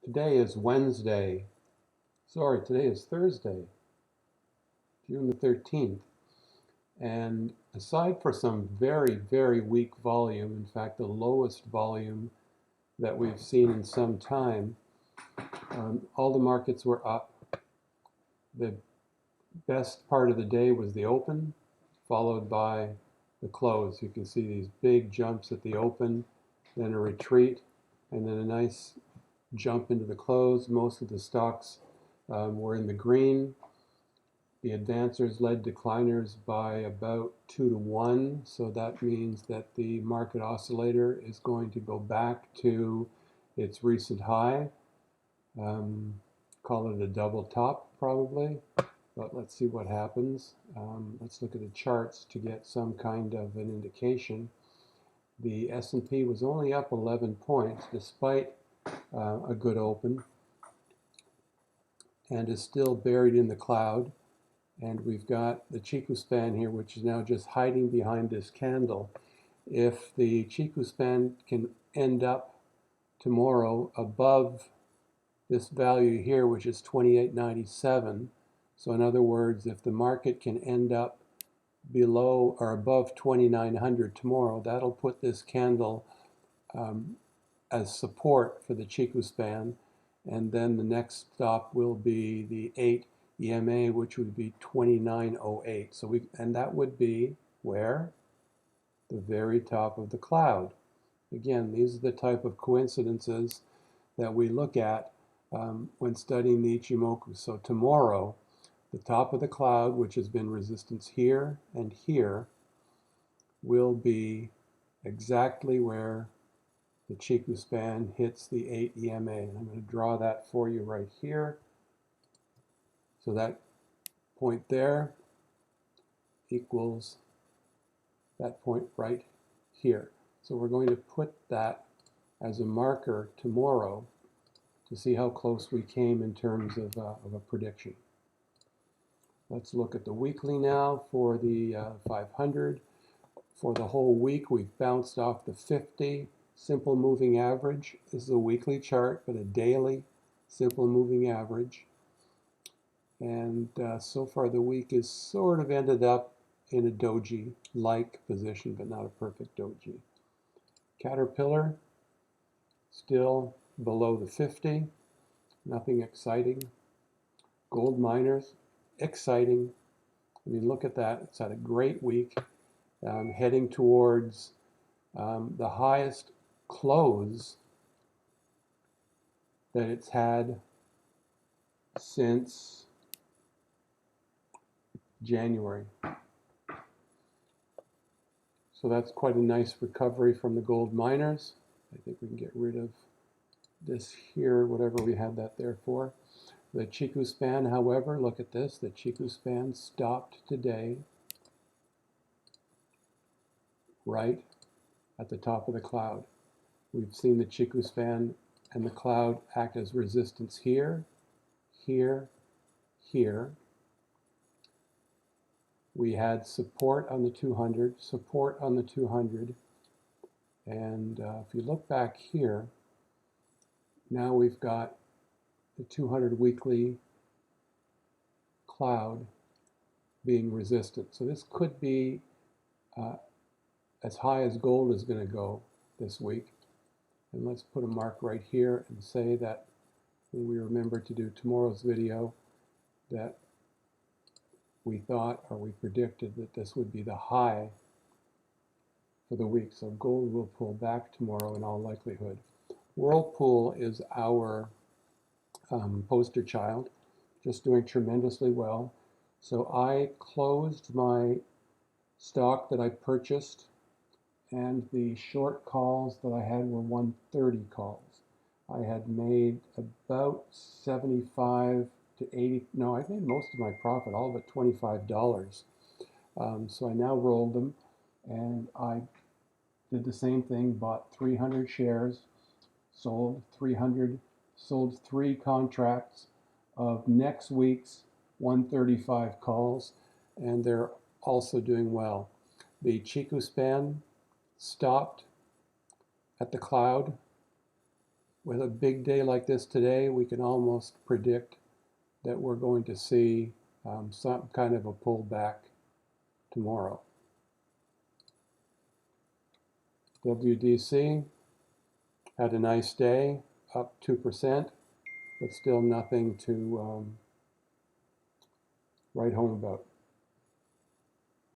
Today is Wednesday. Sorry, today is Thursday, June the 13th. And aside for some very, very weak volume, in fact, the lowest volume that we've seen in some time, all the markets were up. The best part of the day was the open, followed by the close. You can see these big jumps at the open, then a retreat, and then a nice jump into the close. Most of the stocks were in the green. The advancers led decliners by about 2 to 1, so that means that the market oscillator is going to go back to its recent high. Call it a double top probably, but let's see what happens. Let's look at the charts to get some kind of an indication. The S&P was only up 11 points despite a good open, and is still buried in the cloud. And we've got the Chiku span here, which is now just hiding behind this candle. If the Chiku span can end up tomorrow above this value here, which is 28.97, so in other words, if the market can end up below or above 2,900 tomorrow, that'll put this candle as support for the Chiku span. And then the next stop will be the 8 EMA, which would be 2908. And that would be where? The very top of the cloud. Again, these are the type of coincidences that we look at when studying the Ichimoku. So tomorrow, the top of the cloud, which has been resistance here and here, will be exactly where the Chiku span hits the 8 EMA. And I'm going to draw that for you right here. So that point there equals that point right here. So we're going to put that as a marker tomorrow to see how close we came in terms of a prediction. Let's look at the weekly now for the 500. For the whole week, we've bounced off the 50 simple moving average. This is a weekly chart, but a daily simple moving average. And so far the week is sort of ended up in a doji-like position, but not a perfect doji. Caterpillar, still below the 50, nothing exciting. Gold miners, exciting. I mean, look at that. It's had a great week, heading towards the highest close that it's had since January. So that's quite a nice recovery from the gold miners. I think we can get rid of this here, whatever we had that there for. The Chiku span, however, look at this. The Chiku span stopped today right at the top of the cloud. We've seen the Chiku span and the cloud act as resistance here, here, here. We had support on the 200, support on the 200. And if you look back here, now we've got the 200 weekly cloud being resistant. So this could be as high as gold is going to go this week. And let's put a mark right here and say that when we remember to do tomorrow's video, that we thought or we predicted that this would be the high for the week. So gold will pull back tomorrow in all likelihood. Whirlpool is our poster child, just doing tremendously well. So I closed my stock that I purchased, and the short calls that I had were 130 calls. I had made about 75 to 80, no, I made most of my profit, all but $25. So I now rolled them, and I did the same thing, bought 300 shares, sold 300, sold 3 contracts of next week's 135 calls, and they're also doing well. The Chiku span stopped at the cloud with a big day like this today, we can almost predict that we're going to see some kind of a pullback tomorrow. WDC had a nice day, up 2%, but still nothing to write home about.